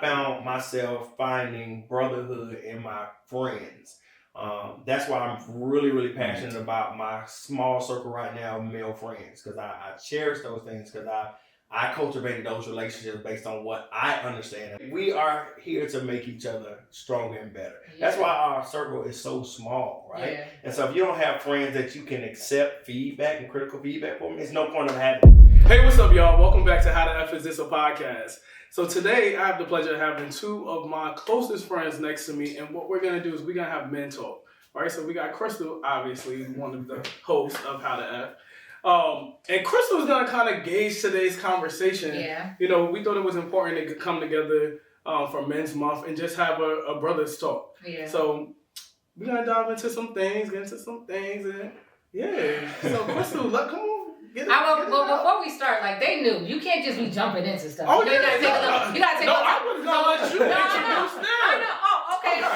found myself finding brotherhood in my friends. That's why I'm really, really passionate about my small circle right now of male friends, because I cherish those things, because I cultivated those relationships based on what I understand. We are here to make each other stronger and better. Yeah. That's why our circle is so small, right? Yeah. And so if you don't have friends that you can accept feedback and critical feedback from, there's no point of having it. Hey, what's up, y'all? Welcome back to How the F Is This, a podcast. So today I have the pleasure of having two of my closest friends next to me, and what we're going to do is we're going to have men talk. All right, so we got Crystal, obviously, one of the hosts of How the F. And Crystal is going to kind of gauge today's conversation. Yeah. You know, we thought it was important to come together for Men's Month and just have a brothers talk. Yeah. So we're going to dive into some things, and yeah. So Crystal, come on. Before we start, like, they knew. You can't just be jumping into stuff. Oh, you gotta take a little. I was going to let you introduce them. I know. Oh, okay. I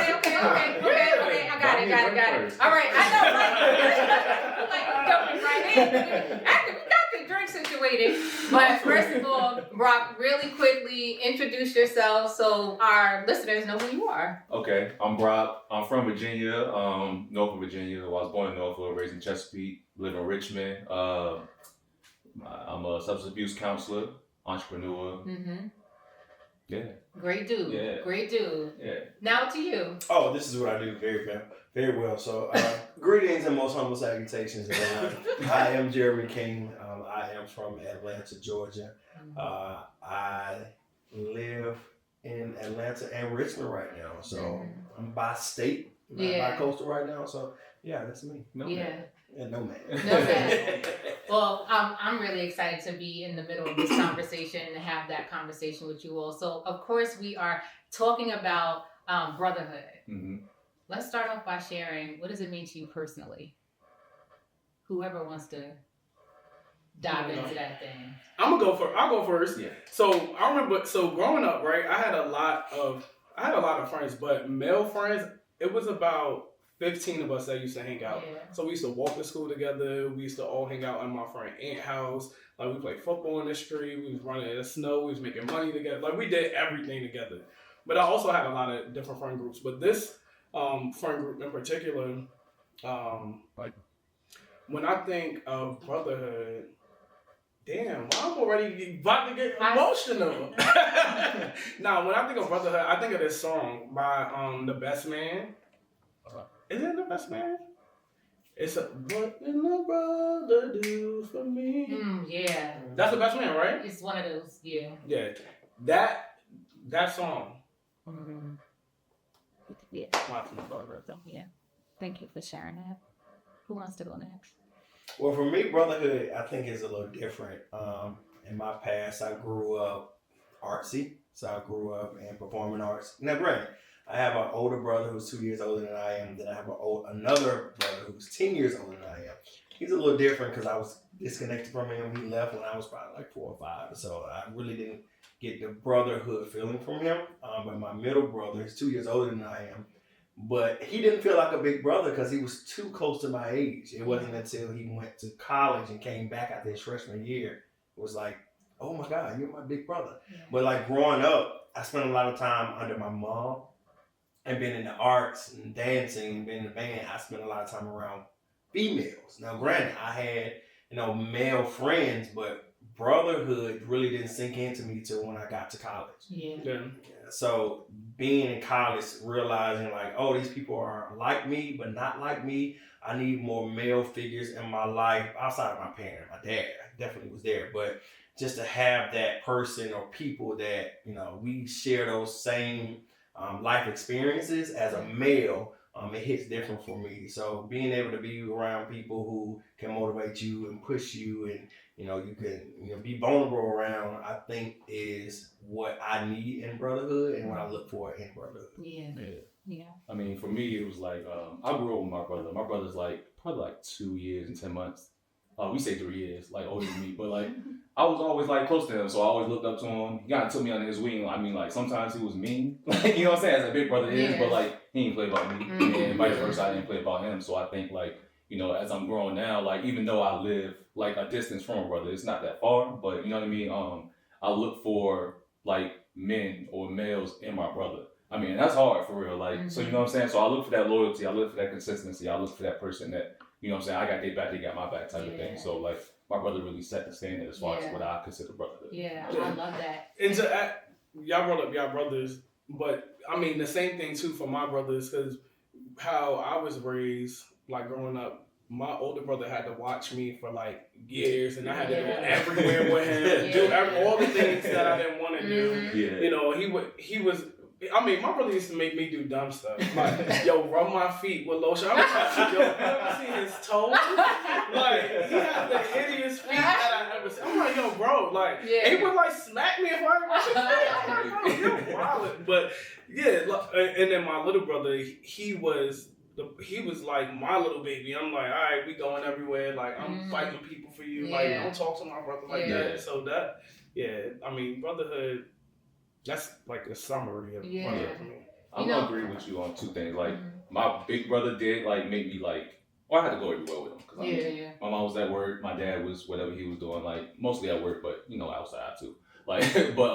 got it. All right, I know. Like jumping right in. After we got the drink situated. But first of all, Brock, really quickly introduce yourself so our listeners know who you are. Okay, I'm Brock. I'm from Virginia, Norfolk, Virginia. I was born in Norfolk, raised in Chesapeake, live in Richmond. I'm a substance abuse counselor, entrepreneur. Mm-hmm. Yeah. Great dude. Yeah. Now to you. Oh, this is what I do very well. So, greetings and most humble salutations. I am Jeremy King. I am from Atlanta, Georgia. I live in Atlanta and Richmond right now. So I'm by state, by coastal right now. So yeah, that's me. No man. Well, I'm really excited to be in the middle of this conversation and have that conversation with you all. So, of course, we are talking about brotherhood. Mm-hmm. Let's start off by sharing, what does it mean to you personally? Whoever wants to dive into that thing. I'll go first. Yeah. So I remember, growing up, right, I had a lot of friends, but male friends, it was about 15 of us that used to hang out. Yeah. So we used to walk to school together. We used to all hang out in my friend Aunt's house. Like, we played football in the street. We was running in the snow. We was making money together. Like, we did everything together. But I also had a lot of different friend groups. But this friend group in particular, when I think of brotherhood, damn, I'm already about to get emotional. Now, when I think of brotherhood, I think of this song by The Best Man. Is it The Best Man? It's what did my brother do for me? Yeah. That's The Best Man, right? It's one of those, yeah. Yeah. That song. Mm-hmm. Yeah. Yeah. Thank you for sharing that. Who wants to go next? Well, for me, brotherhood, I think, is a little different. In my past, I grew up artsy. So I grew up in performing arts. Now, granted, I have an older brother who's 2 years older than I am. Then I have another brother who's 10 years older than I am. He's a little different because I was disconnected from him. He left when I was probably like 4 or 5. So I really didn't get the brotherhood feeling from him. But my middle brother is 2 years older than I am. But he didn't feel like a big brother because he was too close to my age. It wasn't until he went to college and came back after his freshman year. It was like, oh my God, you're my big brother. Yeah. But like growing up, I spent a lot of time under my mom. And being in the arts and dancing and being in the band, I spent a lot of time around females. Now, granted, I had, male friends, but brotherhood really didn't sink into me till when I got to college. Yeah. So being in college, realizing like, oh, these people are like me, but not like me. I need more male figures in my life outside of my parent. My dad definitely was there, but just to have that person or people that, we share those same life experiences as a male, it hits different for me. So being able to be around people who can motivate you and push you and, you can be vulnerable around, I think is what I need in brotherhood and what I look for in brotherhood. Yeah. I mean, for me, it was like, I grew up with my brother. My brother's probably 2 years and 10 months. We say 3 years, older than me, but I was always close to him, so I always looked up to him. He kind of took me under his wing. I mean, sometimes he was mean, you know what I'm saying, as a big brother is, but he didn't play about me, and vice versa, I didn't play about him. So I think as I'm growing now, even though I live a distance from a brother, it's not that far, but you know what I mean. I look for men or males in my brother. I mean, that's hard for real. Like, so you know what I'm saying? So I look for that loyalty. I look for that consistency. I look for that person that, you know what I'm saying, I got their back, they got my back type of thing. So, like, my brother really set the standard as far as what I consider brotherhood. Yeah, I love that. And y'all brought up y'all brothers, but I mean, the same thing too for my brothers, because how I was raised, like growing up, my older brother had to watch me for like years, and I had to go everywhere with him, do all the things that I didn't want to do. Yeah. You know, he was. I mean, my brother used to make me do dumb stuff. Like, yo, rub my feet with lotion. I was like, yo, you ever seen his toes? Like, he had the hideous feet that I ever seen. I'm like, yo, bro, like, and he would like smack me if I didn't wash his feet. I'm like, bro, you're wild. But yeah, and then my little brother, he was like my little baby. I'm like, all right, we going everywhere. Like, I'm fighting people for you. Like, don't talk to my brother like that. So that, I mean, brotherhood. That's like a summary of brotherhood for me. I'm gonna agree with you on two things. Like, my big brother did like make me like, I had to go everywhere with him. Cause my mom was at work, my dad was whatever he was doing, like mostly at work, but you know, outside too. Like, but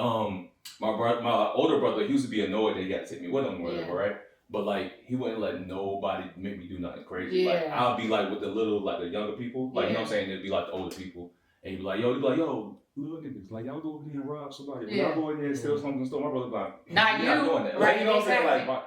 my older brother, he used to be annoyed that he got to take me with him, or whatever, right? But like, he wouldn't let nobody make me do nothing crazy. Like, I'll be like with the younger people, like you know what I'm saying? It'd be like the older people, and he'd be like, yo, little niggas, like y'all go over there and rob somebody. Y'all go in there and steal something and steal. My brother's like, not you, doing that. Right? Like, you know Exactly. what I'm saying? Like,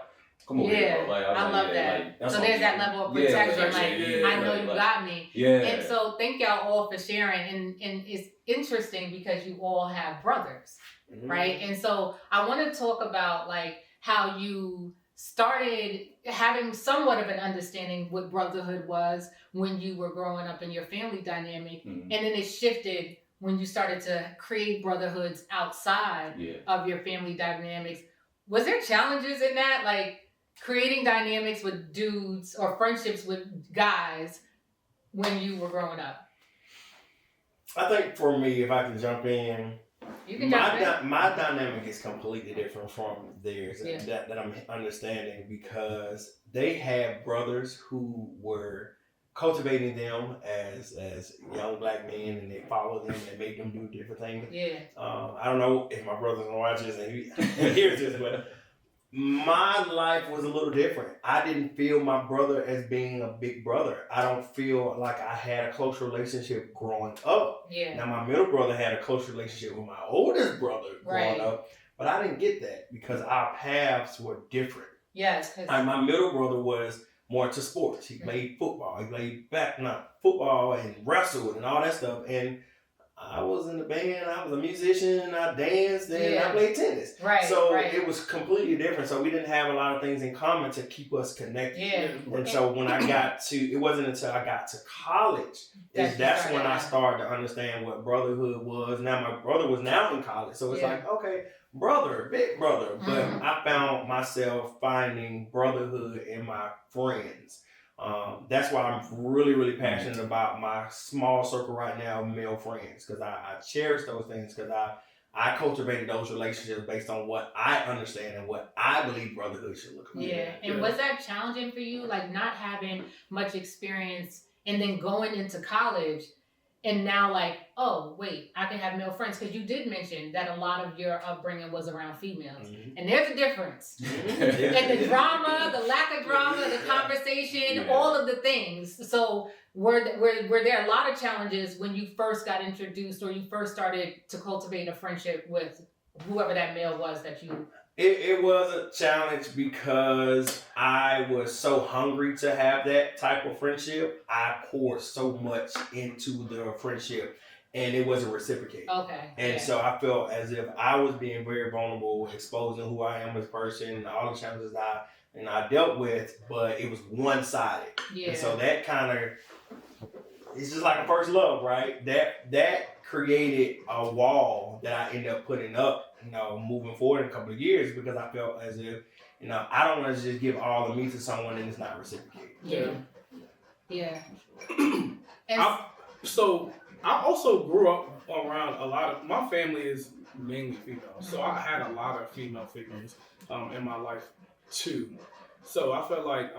come over here, bro. Like, I love that. Like, so there's that level of protection. I know you got me. Yeah. And so thank y'all all for sharing. And it's interesting because you all have brothers, right? And so I want to talk about like how you started having somewhat of an understanding what brotherhood was when you were growing up in your family dynamic, and then it shifted when you started to create brotherhoods outside of your family dynamics. Was there challenges in that, like creating dynamics with dudes or friendships with guys when you were growing up? I think for me, if I can jump in, you can jump in. My dynamic is completely different from theirs that I'm understanding, because they had brothers who were cultivating them as young black men, and they followed them and made them do different things. I don't know if my brother's gonna watch this and he hears this, but my life was a little different. I didn't feel my brother as being a big brother. I don't feel like I had a close relationship growing up. Now my middle brother had a close relationship with my oldest brother growing up, but I didn't get that because our paths were different. And my middle brother was more into sports. He played football. He played football and wrestled and all that stuff. And I was in the band. I was a musician. I danced and I played tennis. So it was completely different. So we didn't have a lot of things in common to keep us connected. And so when I got to, it wasn't until I got to college that's when I started to understand what brotherhood was. Now my brother was now in college, so it's like, okay, brother, big brother. But I found myself finding brotherhood in my friends. That's why I'm really, really passionate about my small circle right now of male friends, because I cherish those things, because I cultivated those relationships based on what I understand and what I believe brotherhood should look like. And was that challenging for you, like not having much experience and then going into college and now like, oh, wait, I can have male friends? Because you did mention that a lot of your upbringing was around females. And there's a difference. And the drama, the lack of drama, the conversation, all of the things. So were there a lot of challenges when you first got introduced or you first started to cultivate a friendship with whoever that male was that you... It was a challenge because I was so hungry to have that type of friendship. I poured so much into the friendship and it wasn't reciprocated. And so I felt as if I was being very vulnerable, exposing who I am as a person, all the challenges I dealt with, but it was one-sided. And so that kind of, it's just like a first love, right? That created a wall that I ended up putting up, moving forward in a couple of years, because I felt as if, I don't want to just give all of me to someone and it's not reciprocated. So I also grew up around a lot of, my family is mainly female, so I had a lot of female figures in my life. two. So I felt like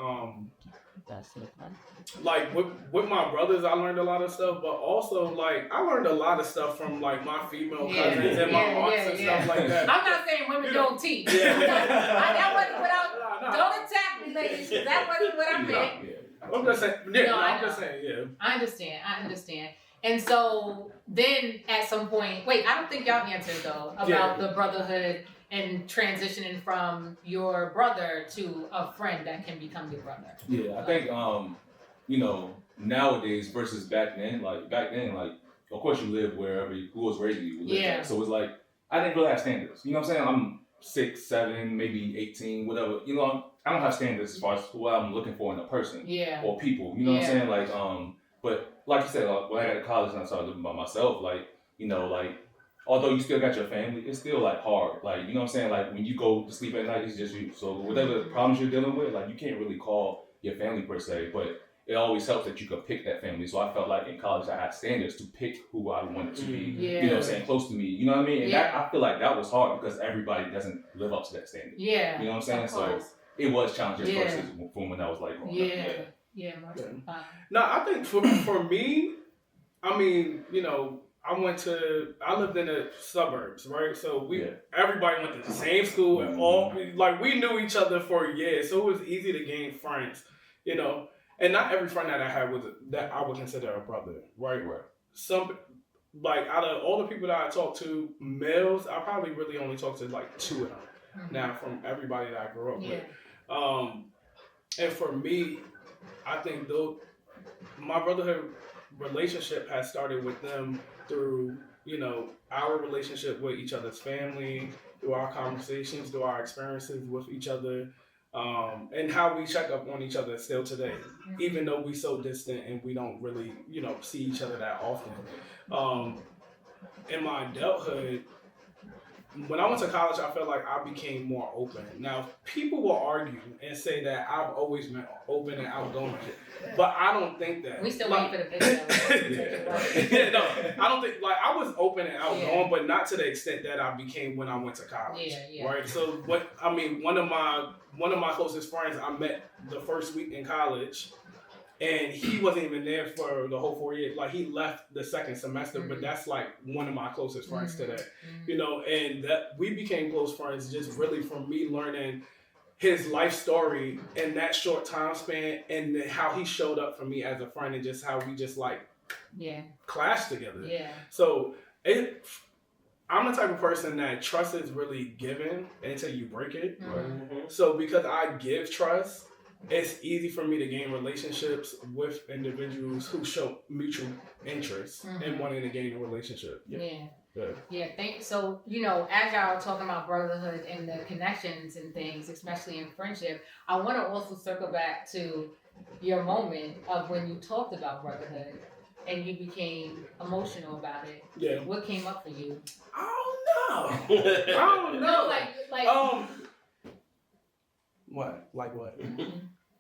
with my brothers, I learned a lot of stuff, but also like I learned a lot of stuff from like my female cousins and my aunts and stuff like that. I'm not saying women don't teach. Yeah. That wasn't what don't attack me, ladies. That wasn't what I meant. I'm just saying. Yeah, I'm just saying. Yeah. I understand. And so then at some point, wait, I don't think y'all answered though about the brotherhood and transitioning from your brother to a friend that can become your brother. Yeah, I think nowadays versus back then, like of course you live wherever who was raising you lived at. So it's like I didn't really have standards. You know what I'm saying? I'm 6, 7, maybe 18, whatever. You know, I don't have standards as far as what I'm looking for in a person or people. You know what I'm saying? Like but like you said, when I got to college and I started living by myself, although you still got your family, it's still like hard. Like, you know what I'm saying? Like when you go to sleep at night, it's just you. So whatever problems you're dealing with, like you can't really call your family per se, but it always helps that you can pick that family. So I felt like in college I had standards to pick who I wanted to be, you know what I'm saying, close to me. You know what I mean? And that, I feel like that was hard because everybody doesn't live up to that standard. Yeah. You know what I'm saying? So it was challenging versus from when I was like growing up. No, I think for me, I mean, you know, I lived in the suburbs, right? So everybody went to the same school and we knew each other for years. So it was easy to gain friends, you know. And not every friend that I had that I would consider a brother, right? Some, like out of all the people that I talked to, males, I probably really only talked to like 2 of them now from everybody that I grew up with. And for me, I think my brotherhood relationship has started with them through, you know, our relationship with each other's family, through our conversations, through our experiences with each other, and how we check up on each other still today, even though we're so distant and we don't really, you know, see each other that often. In my adulthood, when I went to college, I felt like I became more open. Now, people will argue and say that I've always been open and outgoing, but I don't think that. We still waiting for the video. I don't think, like, I was open and outgoing, but not to the extent that I became when I went to college. Right? So, one of my closest friends I met the first week in college, and he wasn't even there for the whole 4 years. Like, he left the second semester, but that's like one of my closest friends today. You know, and that we became close friends just really from me learning his life story in that short time span, and how he showed up for me as a friend, and just how we just like clashed together. So I'm the type of person that trust is really given until you break it. So because I give trust, it's easy for me to gain relationships with individuals who show mutual interest in wanting to gain a relationship. Thank you. So, you know, as y'all are talking about brotherhood and the connections and things, especially in friendship, I want to also circle back to your moment of when you talked about brotherhood and you became emotional about it. What came up for you? I don't know. Like what? Like what?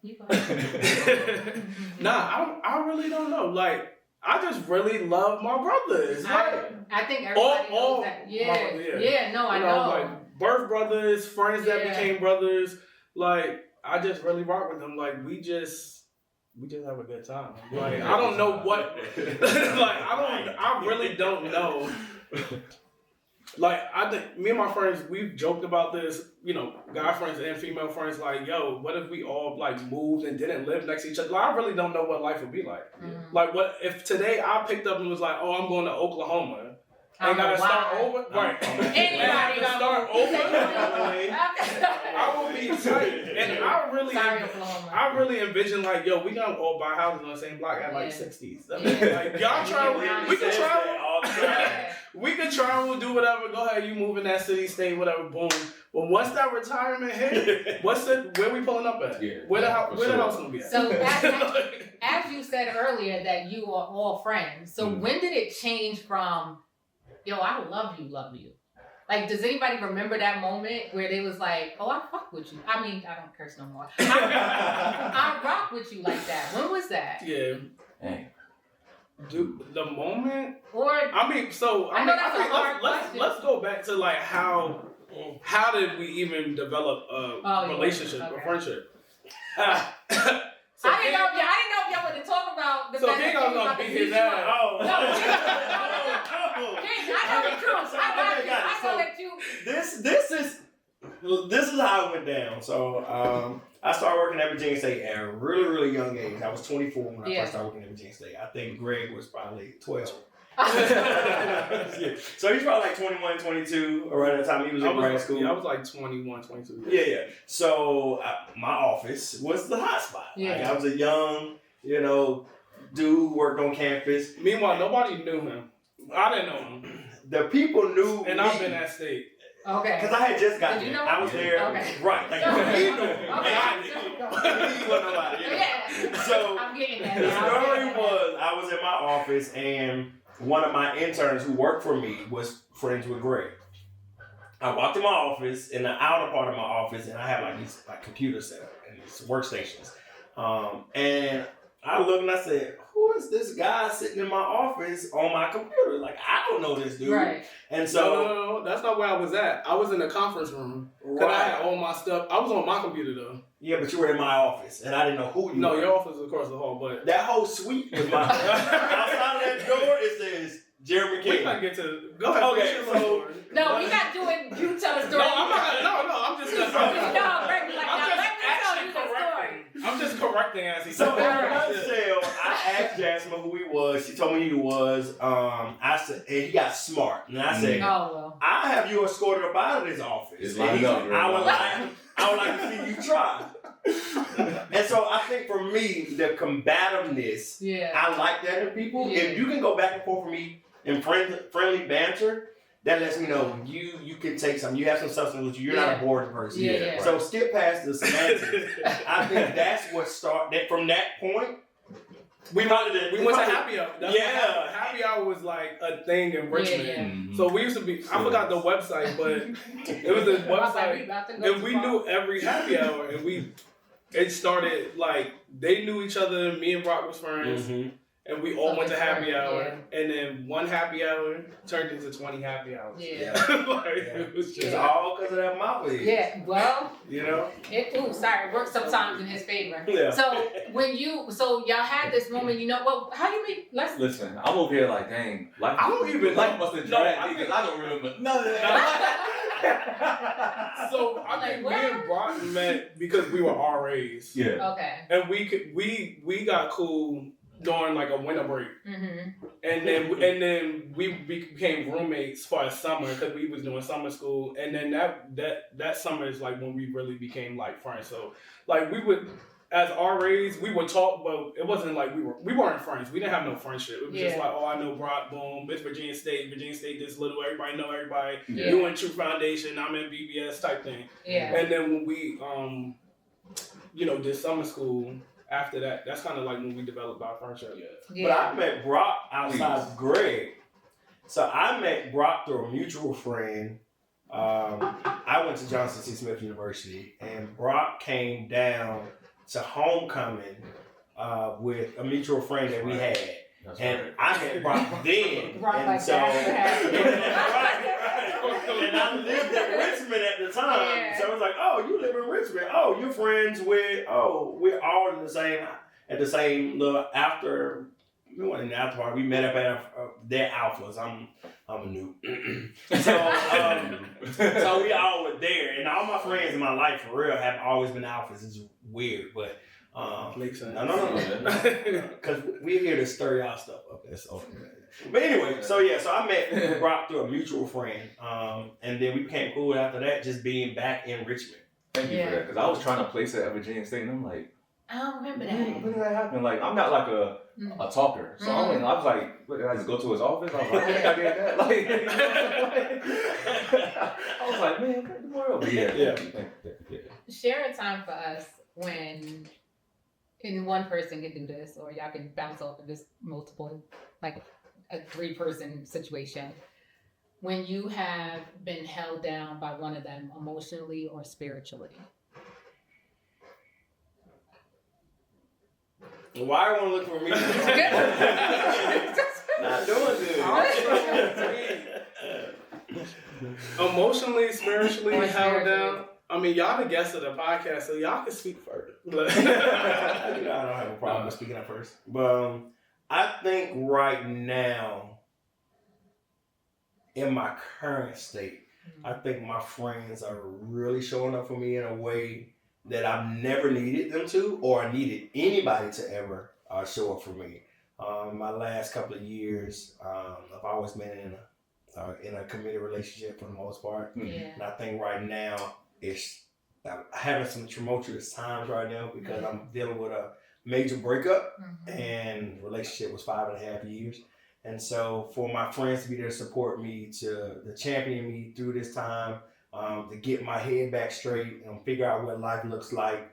You go ahead. I really don't know. Like, I just really love my brothers. I think everybody knows that. I know. Like, birth brothers, friends that became brothers. Like, I just really rock with them. Like, we just have a good time. Like, I don't know what. I really don't know. Like, I think me and my friends, we've joked about this, you know, guy friends and female friends, like, yo, what if we all, like, moved and didn't live next to each other? Like, I really don't know what life would be like. Like, what if today I picked up and was like, oh, I'm going to Oklahoma. And gotta start over? Right. And I gotta start over? I will be tight. And I really envision, like, yo, we gonna all buy houses on the same block at, like, 60s. I mean, like, y'all travel, we can travel all the time. We can travel, do whatever, go ahead, you move in that city, stay, whatever, boom. But once that retirement hit, where we pulling up at? Where the house gonna be at? So as you said earlier that you are all friends, so when did it change from, yo, I love you? Like, does anybody remember that moment where they was like, oh, I fuck with you? I mean, I don't curse no more. I rock with you like that. When was that? Dude, the moment, or let's go back to like how how did we even develop a relationship, a friendship? So I didn't know if y'all wanted to talk about the fact King that was gonna beat his ass. Oh. No, King, I know the truth. I know that you. This is how it went down. So I started working at Virginia State at a really, really young age. I was 24 when I first started working at Virginia State. I think Greg was probably 12. Yeah. So he's probably like 21, 22 around that time he was in grad school. Yeah, I was like 21, 22. Yeah. So my office was the hot spot. Yeah. Like, I was a young, dude who worked on campus. Meanwhile, nobody knew him. I didn't know him. The people knew and me. I've been at State. Okay. Because I had just gotten Did you there. know I was there. Okay. Right. Like, he knew me. Okay. He wasn't nobody. Yeah. So I'm getting that. the story was I was in my office and one of my interns who worked for me was friends with Greg. I walked in my office, in the outer part of my office, and I have like these computers set up and these workstations. And I looked and I said, who is this guy sitting in my office on my computer? Like, I don't know this dude. Right. And so No, that's not where I was at. I was in the conference room. Because I had all my stuff. I was on my computer though. Yeah, but you were in my office, and I didn't know who you were. No, your office was across the hall, but that whole suite was mine. Outside of that door, it says Jeremy King. we gotta get to. Go ahead. Okay, so No, we're not doing you tell the story. No, I'm not. No, I'm just. No, Greg, like, I'm now just let me tell actually you the story. correcting. I'm just correcting as he So in said. a nutshell, I asked Jasmine who he was. She told me who he was. I said, and he got smart. And I said, Oh well. I have you escorted up out of this office. It's And lined he up, said, right? I would like to see you try. And so I think for me, the combativeness, Yeah. I like that in people. Yeah. If you can go back and forth with me in friendly banter, that lets me know you can take some. You have some substance with you. You're not a boring person. Yeah, yeah. So skip past the semantics. I think that's what started. From that point, We went to happy hour. That's Yeah. what happened. Happy hour was like a thing in Richmond. Yeah. Mhm. So we used to be. I forgot the website, but it was a website, and we knew every happy hour, and it started like they knew each other. Me and Rock was friends. And we all went to happy hour, and then one happy hour turned into 20 happy hours. Yeah. It was just It's all because of that mouth. Yeah. Well. Sorry, it works sometimes in his favor. Yeah. So y'all had this moment, how you mean? Listen, I'm over here like, dang, like I don't even like must have no, dragged me because I don't remember none of that. So I think me and Brock met because we were RAs. Yeah. Okay. And we got cool during like a winter break, Mm-hmm. and then we became roommates for a summer because we was doing summer school, and then that summer is like when we really became like friends. So like we would, as RAs, we would talk, but it wasn't like we weren't friends. We didn't have no friendship. It was just like, oh, I know Brock, boom, it's Virginia State this little, everybody know everybody. Yeah. You in True Foundation, I'm in BBS type thing. Yeah. And then when we did summer school. After that, that's kind of like when we developed our friendship. But I met Brock outside of Greg. So I met Brock through a mutual friend. I went to Johnson C. Smith University, and Brock came down to homecoming with a mutual friend that we had. That's And right. I met Brock then. Brock and like so, and I lived in Richmond at the time. Yeah. So it was like, oh, you live in Richmond. Oh, you're friends with, we're all in the same little after, we went in the after party. We met up at their alphas. I'm a noob. So we all were there. And all my friends in my life, for real, have always been alphas. It's weird, but Makes sense. No. Because we're here to stir y'all stuff up. That's okay. But anyway, so I met Brock through a mutual friend. And then we became cool after that, just being back in Richmond. Thank you for that. Because I was trying to place it at Virginia State, and I'm like, I don't remember when that. did that happen? Like, I'm not like a talker. So I was like, what, did I just go to his office? I was like, I think I did that. I was like, man, come on. But yeah. Share a time for us when one person can do this, or y'all can bounce off of this multiple, like a 3-person situation, when you have been held down by one of them emotionally or spiritually. Why are you looking for me? Not doing good. Emotionally, spiritually Or held spiritually. down. I mean, y'all the guests of the podcast, so y'all can speak further. I don't have a problem with speaking up first. But I think right now, in my current state, I think my friends are really showing up for me in a way that I've never needed them to, or needed anybody to ever show up for me. My last couple of years, I've always been in a committed relationship for the most part. Yeah. And I think right now I'm having some tumultuous times right now because I'm dealing with a major breakup, and relationship was 5.5 years. And so for my friends to be there to support me, to champion me through this time, to get my head back straight and figure out what life looks like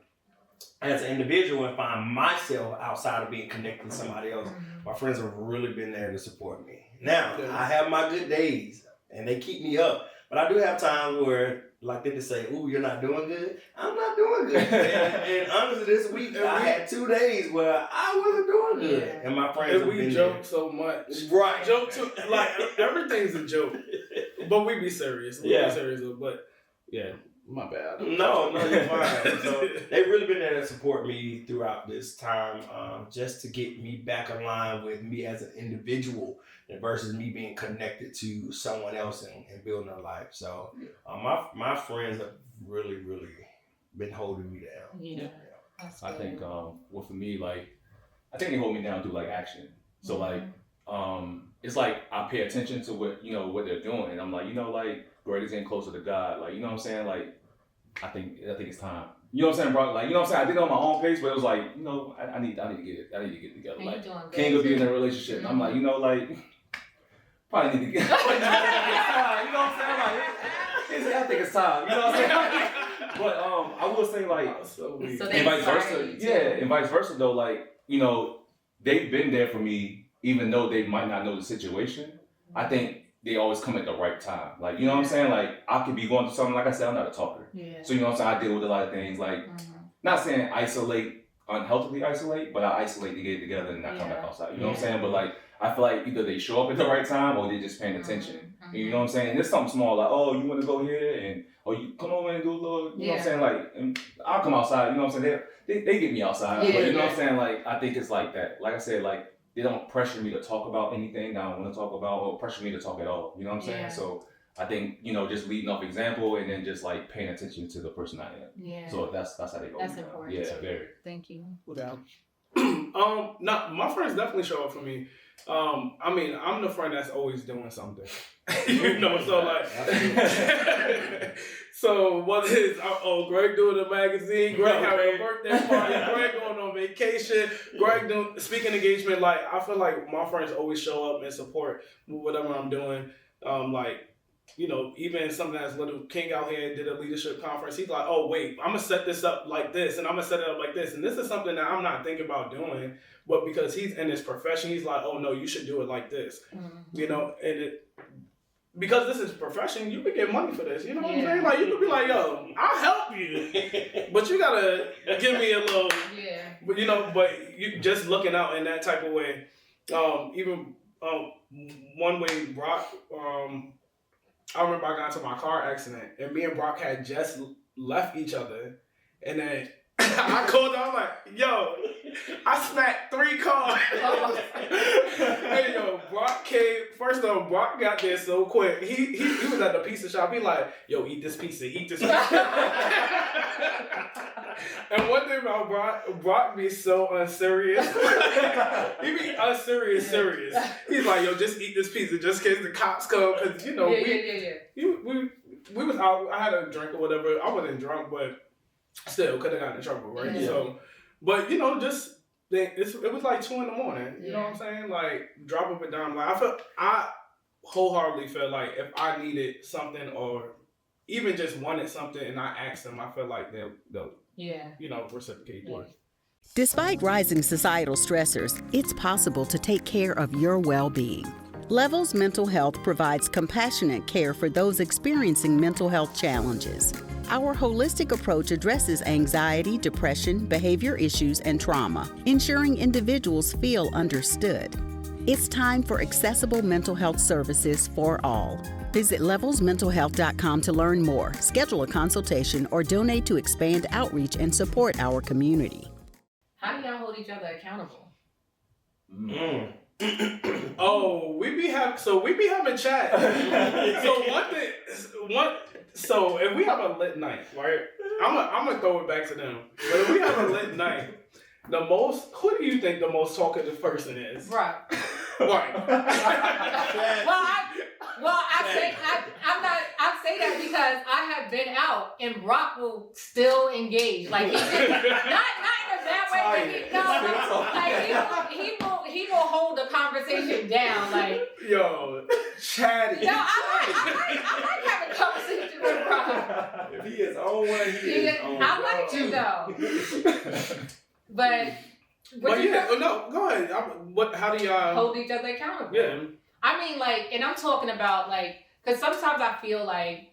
as an individual and find myself outside of being connected to somebody else, my friends have really been there to support me. Now, I have my good days and they keep me up, but I do have times where, like they just say, "Ooh, you're not doing good." I'm not doing good. and honestly, this week I had 2 days where I wasn't doing good, and my friends have we been joke there. so much, Right? Joke too, like everything's a joke, but we be serious. We be serious, but yeah, my bad. No, you're fine. So they've really been there to support me throughout this time, just to get me back aligned with me as an individual versus me being connected to someone else and building a life. So my friends have really, really been holding me down. Yeah. I think, well, for me, like, I think they hold me down through like action. So like, it's like I pay attention to what they're doing, and I'm like, like Greg is getting closer to God. Like, you know what I'm saying? Like, I think it's time. You know what I'm saying, bro? Like, you know what I'm saying? I did it on my own pace, but it was like, I need to get together. And like, can't go be in a relationship. And I'm like, like, probably need to get. You know what I'm saying? Like, I think it's time. You know what I'm saying? But I will say, like, and vice versa. Yeah, and vice versa though. Like, they've been there for me, even though they might not know the situation. I think they always come at the right time. Like, you know what I'm saying? Like, I could be going through something. Like I said, I'm not a talker. Yeah. So, you know what I'm saying? I deal with a lot of things. Like, not saying unhealthily isolate, but I isolate to get it together and not come back outside. You know what I'm saying? But, like, I feel like either they show up at the right time or they're just paying attention. You know what I'm saying? And it's something small, like, oh, you want to go here? And, oh, you come over and do a little, you know what I'm saying? Like, and I'll come outside, you know what I'm saying? They get me outside. But you know what I'm saying? Like, I think it's like that. Like I said, like, they don't pressure me to talk about anything that I don't want to talk about or pressure me to talk at all. You know what I'm saying? Yeah. So I think, just leading off example and then just like paying attention to the person I am. Yeah. So that's how they go. That's important. Yeah, very. Thank you. No, my friends definitely show up for me. I mean, I'm the friend that's always doing something. So like, so what is Greg doing a magazine, Greg having a birthday party, Greg going on vacation, Greg doing speaking engagement. Like, I feel like my friends always show up and support whatever I'm doing. Like, even something as little King out here did a leadership conference. He's like, oh, wait, I'm going to set this up like this, and I'm going to set it up like this. And this is something that I'm not thinking about doing, but because he's in his profession, he's like, oh, no, you should do it like this. And because this is profession, you could get money for this. You know what I'm saying? Like, you could be like, yo, I'll help you, but you got to give me a little, but you just looking out in that type of way. Even one way, Brock, I remember I got into my car accident, and me and Brock had just left each other, and then I called him. I'm like, "Yo, I smacked 3 cars." Hey, yo, Brock came. First of all, Brock got there so quick. He was at the pizza shop. He like, "Yo, eat this pizza, eat this pizza." And one thing about Brock be so unserious. He be unserious, serious. He's like, yo, just eat this pizza just in case the cops come. Because, we was out. I had a drink or whatever. I wasn't drunk, but still could have gotten in trouble, right? Yeah. So, but, it was like 2 a.m. You know what I'm saying? Like, drop up and down. Like, I wholeheartedly feel like if I needed something or even just wanted something and I asked them, I feel like they'll reciprocate for it. Despite rising societal stressors, it's possible to take care of your well-being. Levels Mental Health provides compassionate care for those experiencing mental health challenges. Our holistic approach addresses anxiety, depression, behavior issues, and trauma, ensuring individuals feel understood. It's time for accessible mental health services for all. Visit levelsmentalhealth.com to learn more, schedule a consultation, or donate to expand outreach and support our community. How do y'all hold each other accountable? Oh, we be having chat. So if we have a lit night, right? I'm gonna throw it back to them. But if we have a lit night, who do you think the most talkative person is? Right. Right. I say that because I have been out and Brock will still engage. Like not in a bad way, but he will hold the conversation down. Like chatty. No, I like having conversation with Brock. If he is on one, he is on one. I like you though. But no, go ahead. How do y'all hold each other accountable? Yeah. I mean, like, and I'm talking about, like, because sometimes I feel like,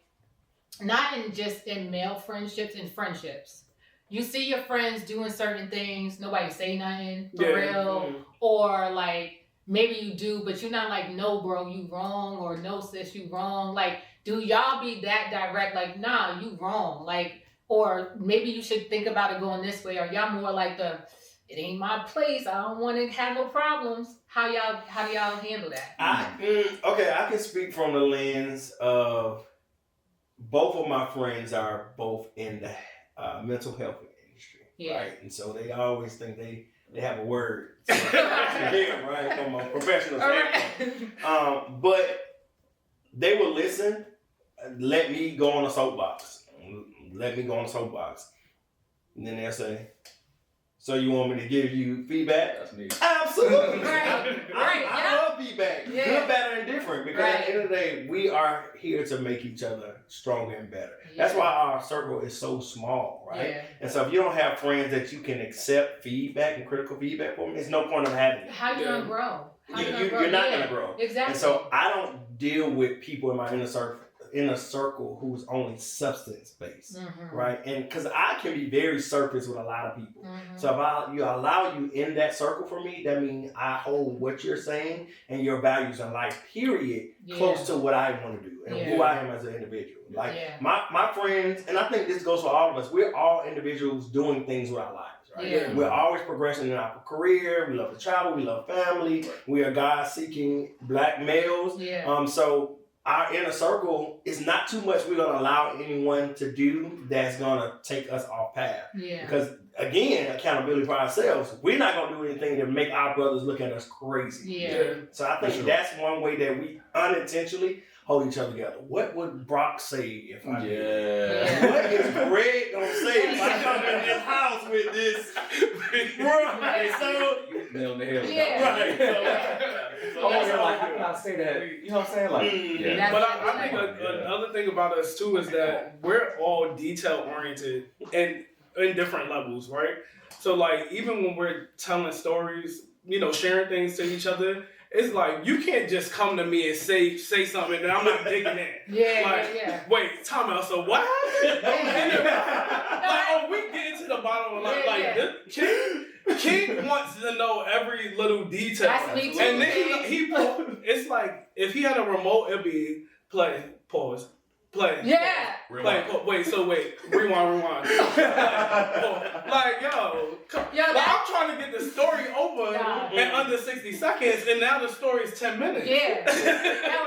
not in male friendships, in friendships, you see your friends doing certain things, nobody say nothing, for real, or, like, maybe you do, but you're not like, no, bro, you wrong, or no, sis, you wrong. Like, do y'all be that direct, like, nah, you wrong, like, or maybe you should think about it going this way, or y'all more like it ain't my place, I don't want to have no problems. How do y'all handle that? I can speak from the lens of both of my friends are both in the mental health industry, right? And so they always think they have a word to them, right, from a professional standpoint. But they will listen, let me go on a soapbox. And then they'll say, so you want me to give you feedback? That's me. Absolutely. I love feedback. Yeah. Good, better, and different. Because at the end of the day, we are here to make each other stronger and better. Yeah. That's why our circle is so small, right? Yeah. And so if you don't have friends that you can accept feedback and critical feedback from, there's no point of having it. How you gonna grow? You're not gonna grow. Exactly. And so I don't deal with people in my inner circle who's only substance based, right? And because I can be very surface with a lot of people. So if allow you in that circle for me, that means I hold what you're saying and your values in life, period, close to what I want to do and who I am as an individual. Like my friends, and I think this goes for all of us, we're all individuals doing things with our lives. Right? Yeah. We're always progressing in our career. We love to travel. We love family. We are God-seeking Black males. Yeah. So our inner circle is not too much we're going to allow anyone to do that's going to take us off path. Yeah. Because, again, accountability for ourselves. We're not going to do anything to make our brothers look at us crazy. Yeah. So I think that's one way that we unintentionally hold each other together. What would Brock say if I did? What is Greg going to say if I come in this house with this? Right. So, nail on the head. Yeah. Right. How can I say that? You know what I'm saying? Like, But I think another thing about us too is that we're all detail oriented and in different levels, right? So like even when we're telling stories, sharing things to each other, it's like you can't just come to me and say something and I'm not digging in. Wait, time out. So what happened? We get into the bottom of King wants to know every little detail. That's me too. And then it's like if he had a remote, it'd be play, pause, play. Yeah. Rewind. Rewind. I'm trying to get the story over in under 60 seconds, and now the story is 10 minutes. Yeah.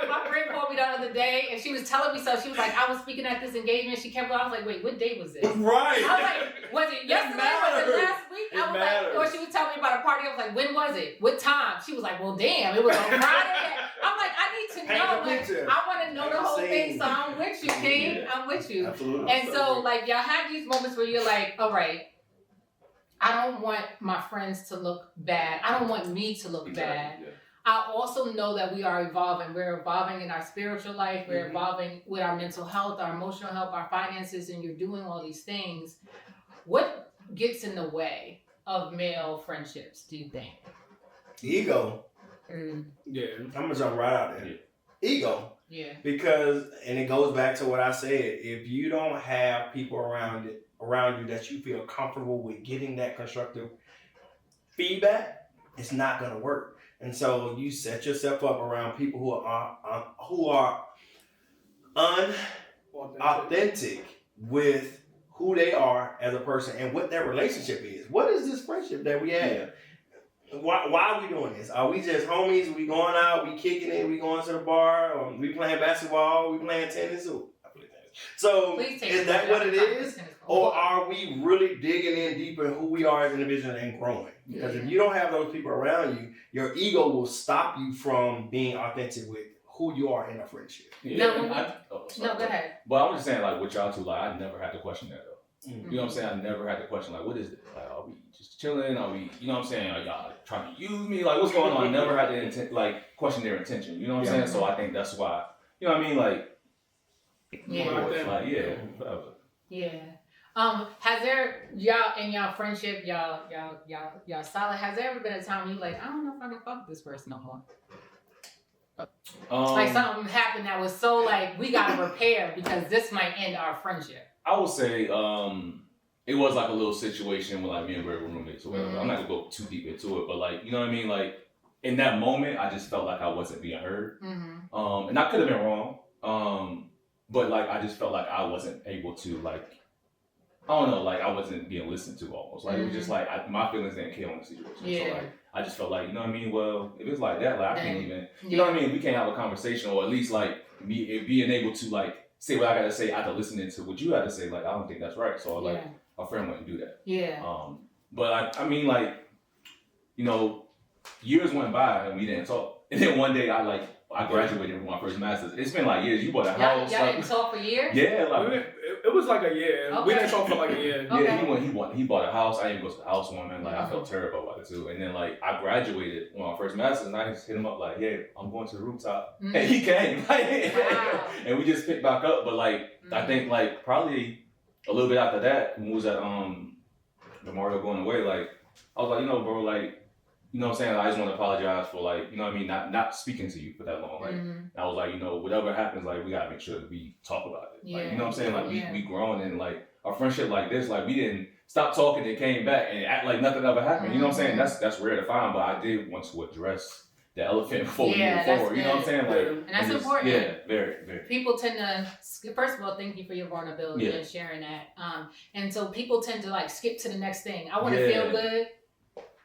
My friend called me the other day, and she was telling me so. She was like, I was speaking at this engagement. She kept going. I was like, wait, what day was this? Right. I was like, was it yesterday? Was it last week? I was like, or she was telling me about a party. I was like, when was it? What time? She was like, well, damn, it was on Friday. I'm like, I need to know. Like, I want to know the whole thing, so I'm with you, King. Yeah. I'm with you. Absolutely. And so, like, y'all have these moments where you're like, all right, I don't want my friends to look bad. I don't want me to look bad. Yeah. I also know that we are evolving. We're evolving in our spiritual life. We're evolving with our mental health, our emotional health, our finances, and you're doing all these things. What gets in the way of male friendships, do you think? Ego. Yeah. I'm going to jump right out there. Ego. Yeah. Because, and it goes back to what I said, if you don't have people around you that you feel comfortable with getting that constructive feedback, it's not going to work. And so you set yourself up around people who are unauthentic with who they are as a person and what their relationship is. What is this friendship that we have? Why are we doing this? Are we just homies? We going out, we kicking it, we going to the bar, or we playing basketball, we playing tennis? I play tennis. So is that what it is? Or are we really digging in deeper in who we are as individuals and growing? Because if you don't have those people around you, your ego will stop you from being authentic with who you are in a friendship. Yeah. No, go ahead. But I'm just saying, like, with y'all two, like, I never had to question that, though. Mm-hmm. You know what I'm saying? I never had to question, like, what is this? Like, are we just chilling? Are we, you know what I'm saying? Are y'all trying to use me? Like, what's going on? I never had to, question their intention. You know what I'm saying? So I think that's why, you know what I mean? Like, whatever. Yeah. Has there, y'all, in y'all friendship, y'all solid, has there ever been a time you like, I don't know if I can fuck this person no more? Like something happened that was so like, we gotta repair because this might end our friendship. I would say it was like a little situation with like me and Greg were roommates or whatever. Mm-hmm. I'm not gonna go too deep into it, but like, you know what I mean? Like in that moment, I just felt like I wasn't being heard. Mm-hmm. And I could have been wrong. But like, I just felt like I wasn't able to like, I don't know, like I wasn't being listened to almost. Like it was just like, my feelings didn't kill in the situation. Yeah. So like, I just felt like, you know what I mean? Well, if it's like that, like I can't even, you know what I mean? We can't have a conversation, or at least like me being able to like say what I gotta say after listening to what you had to say. Like, I don't think that's right. So like, a friend wouldn't do that. Yeah. But I mean like, you know, years went by and we didn't talk. And then one day I graduated from my first master's. It's been like years. You bought a house. Y'all didn't talk for years? Yeah, like it was like a year. Okay. We didn't talk for like a year. Okay. Yeah, he bought a house. I didn't go to the housewarming. Like I felt terrible about it too. And then like I graduated from my first master's, and I just hit him up like, "Yeah, I'm going to the rooftop," and he came. Wow. And we just picked back up. But like I think like probably a little bit after that, when we was at Memorial going away, like I was like, you know, bro, like. You know what I'm saying? I just want to apologize for like, you know what I mean, not speaking to you for that long. Like I was like, you know, whatever happens, like we gotta make sure that we talk about it. Yeah. Like, you know what I'm saying? Like we grown, and like our friendship like this, like we didn't stop talking and came back and act like nothing ever happened. You know what I'm saying? That's rare to find, but I did want to address the elephant before we move forward. Good. You know what I'm saying? Like, and that's important. Yeah, very, very. People tend to, first of all, thank you for your vulnerability and sharing that. And so people tend to like skip to the next thing. I want to feel good.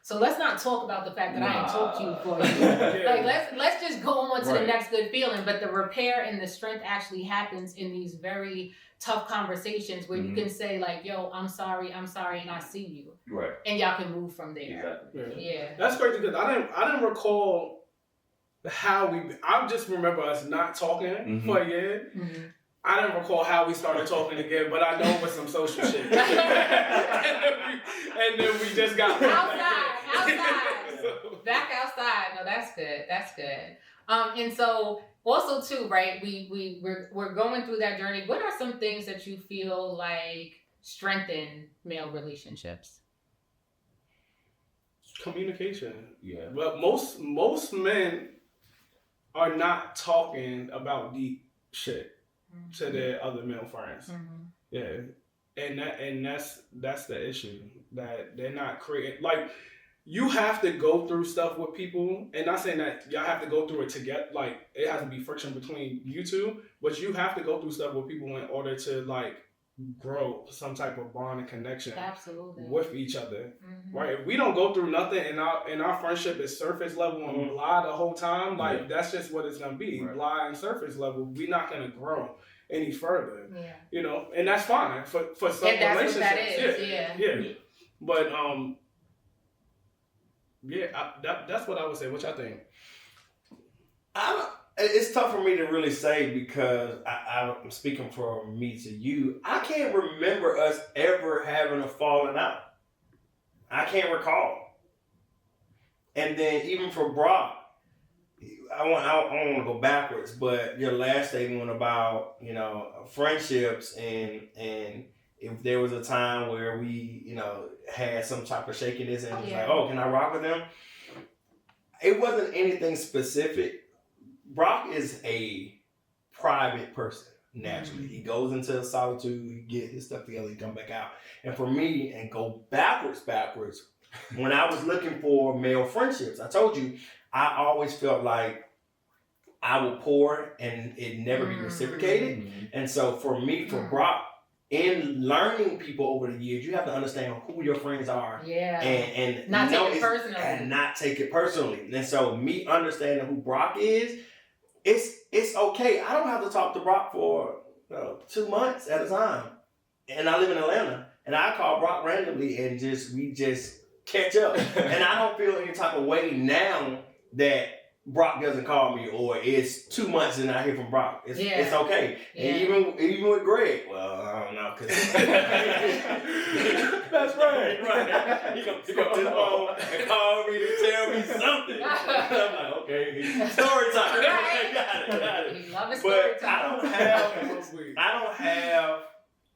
So let's not talk about the fact that I ain't talked to you for a year. Like let's just go on to the next good feeling. But the repair and the strength actually happens in these very tough conversations where you can say like, "Yo, I'm sorry, and I see you." Right. And y'all can move from there. Exactly. Yeah. That's crazy because I didn't recall how I just remember us not talking for a year. Mm-hmm. I didn't recall how we started talking again, but I know it was some social shit. and then we just got outside. Back outside. No, that's good. That's good. And so also too, right? We're going through that journey. What are some things that you feel like strengthen male relationships? Communication. Yeah. But most men are not talking about deep shit to their other male friends. Yeah. And that's the issue, that they're not creating, like, you have to go through stuff with people, and not saying that y'all have to go through it together, like it has to be friction between you two, but you have to go through stuff with people in order to like grow some type of bond and connection with each other. Right? If we don't go through nothing and our friendship is surface level and blah the whole time, like that's just what it's gonna be. Right. Blah and surface level, we're not gonna grow any further. Yeah. You know, and that's fine for some relationships. What that is. Yeah. But that's what I would say. What y'all think? It's tough for me to really say because I'm speaking for me to you. I can't remember us ever having a falling out. I can't recall. And then even for Brock, I don't want to go backwards, but your last statement about, you know, friendships and if there was a time where we, you know, had some type of shakiness and like, oh, can I rock with them? It wasn't anything specific. Brock is a private person, naturally. He goes into solitude, he get his stuff together, he come back out. And for me, and go backwards, when I was looking for male friendships, I told you, I always felt like I will pour and it never be reciprocated. And so for me, for Brock, in learning people over the years, you have to understand who your friends are. Yeah. And not take it personally. And not take it personally. And so me understanding who Brock is, it's okay. I don't have to talk to Brock for 2 months at a time. And I live in Atlanta. And I call Brock randomly and we just catch up. And I don't feel any type of way now that Brock doesn't call me, or it's 2 months and I hear from Brock. It's okay. Yeah. And even with Greg, well, I don't know, cause that's right. He gonna pick up his phone and call me to tell me something. I'm like, okay, story time. Got it. He loves story But time. I don't have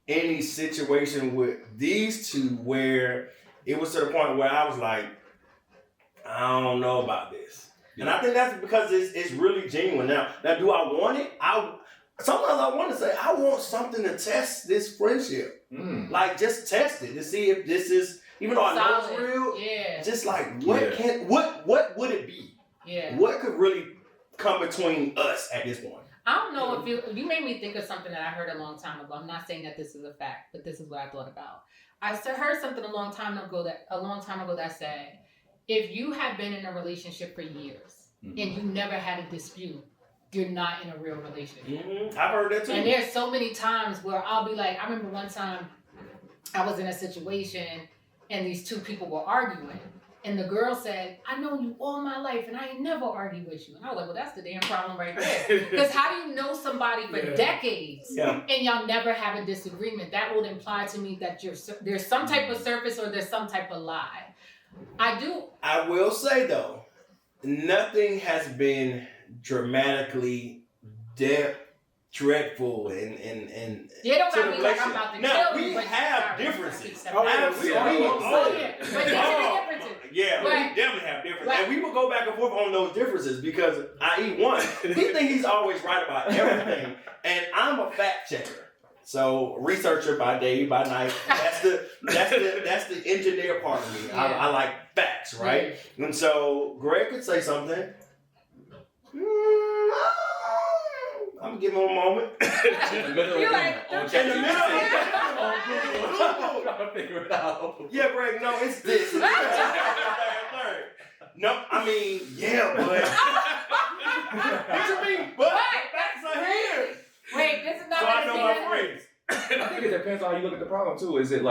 any situation with these two where it was to the point where I was like, I don't know about this. And I think that's because it's really genuine. Now, do I want it? Sometimes I want to say, I want something to test this friendship. Like, just test it to see if this is, even though I know it's real, just like, what would it be? Yeah. What could really come between us at this point? I don't know if you made me think of something that I heard a long time ago. I'm not saying that this is a fact, but this is what I thought about. I heard something a long time ago that said, if you have been in a relationship for years and you never had a dispute, you're not in a real relationship. I've heard that too. And there's so many times where I'll be like, I remember one time I was in a situation and these two people were arguing. And the girl said, I know you all my life and I ain't never argued with you. And I was like, well, that's the damn problem right there. Because how do you know somebody for decades and y'all never have a disagreement? That would imply to me that there's some type of surface or there's some type of lie. I will say though, nothing has been dramatically dreadful and you don't have to be like I'm about to kill you. We have differences. But we definitely have differences. And we will go back and forth on those differences because he think he's always right about everything. And I'm a fact checker. So researcher by day, by night. That's the engineer part of me. I like facts, right? And so Greg could say something. I'm gonna give him a moment. You're like, in the middle. Trying to figure it out. Yeah, Greg. No, it's this. Third. No, I mean, yeah, but. What you mean? But facts are here. Wait, this is not. So I know my friends. I think it depends on how you look at the problem too. Is it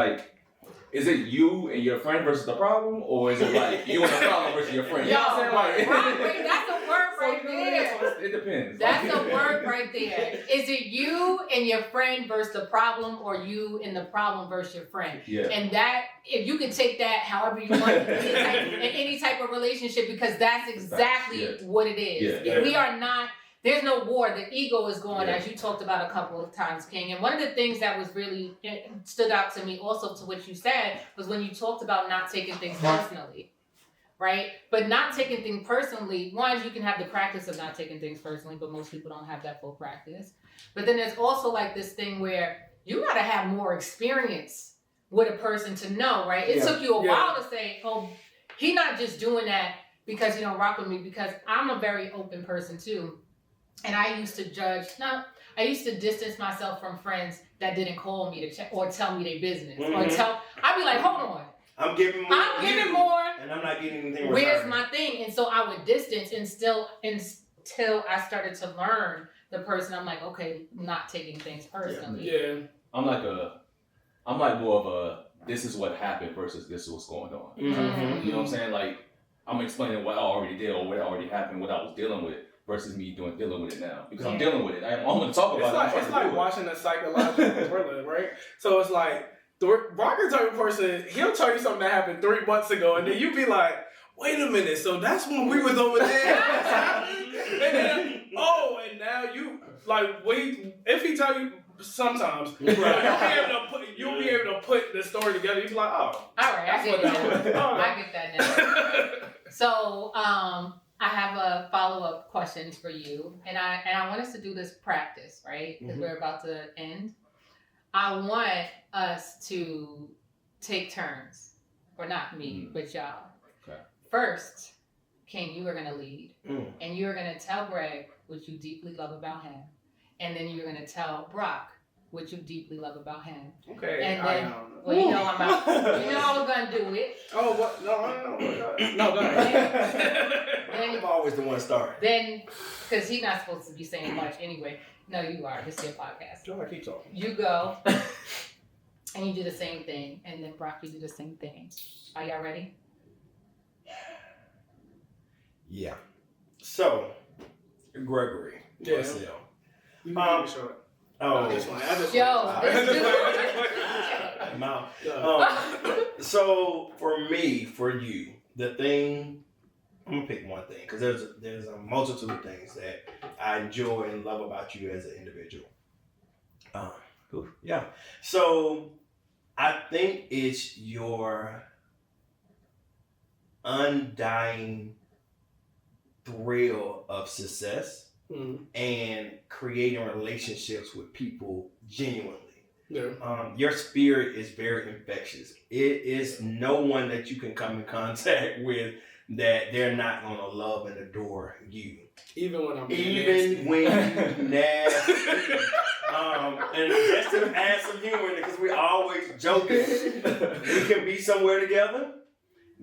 you and your friend versus the problem, or is it like you and the problem versus your friend? Yo, you know what I'm saying? wait, that's a word right there. It depends. That's a word right there. Is it you and your friend versus the problem, or you and the problem versus your friend? Yeah. And that, if you can take that however you want in any type of relationship, because that's exactly what it is. Yeah. We are not. There's no war. The ego is gone, as you talked about a couple of times, King. And one of the things that was really stood out to me also to what you said was when you talked about not taking things personally, right? But not taking things personally, one, you can have the practice of not taking things personally, but most people don't have that full practice. But then there's also like this thing where you got to have more experience with a person to know, right? It took you a while to say, oh, he not just doing that because he don't rock with me, because I'm a very open person too. And I used to I used to distance myself from friends that didn't call me to check or tell me their business. I'd be like, hold on. I'm giving more. And I'm not getting anything. Where's my thing? And so I would distance until I started to learn the person. I'm like, okay, not taking things personally. Yeah. I'm like more of a, this is what happened versus this is what's going on. Mm-hmm. You know what I'm saying? Like, I'm explaining what I already did or what already happened, what I was dealing with, versus me dealing with it now. Because I'm dealing with it. I'm going to talk about it. It's like watching a psychological thriller, right? So it's like, Brock is the type of person, he'll tell you something that happened 3 months ago, and then you be like, wait a minute, so that's when we was over there. And then, and now you, like, wait, if he tell you, sometimes, you'll be able to put the story together. You'll be like, oh. All right, I get that now. I get that now. So, I have a follow-up questions for you, and I want us to do this practice, right? Because we're about to end. I want us to take turns, or not me, but y'all. Okay. First, King, you are going to lead. And you're going to tell Greg what you deeply love about him. And then you're going to tell Brock what you deeply love about him. Okay. And then, well, you know how we're going to do it. Oh, what? No, go ahead. I'm always the one starting. Then, because he's not supposed to be saying much anyway. No, you are. This is your podcast. No, I keep talking. You go, and you do the same thing. And then Brock, you do the same thing. Are y'all ready? Yeah. So, Gregory. Yeah. Marcel. You can keep it short. Oh, That's fine. I just Yo, this so for me, for you, the thing, I'm gonna pick one thing because there's a multitude of things that I enjoy and love about you as an individual. Yeah. So I think it's your undying thrill of success. And creating relationships with people genuinely. Yeah. Your spirit is very infectious. It is no one that you can come in contact with that they're not going to love and adore you. Even when I'm when nasty. you nasty. And just to add some humor in it, because we're always joking. We can be somewhere together.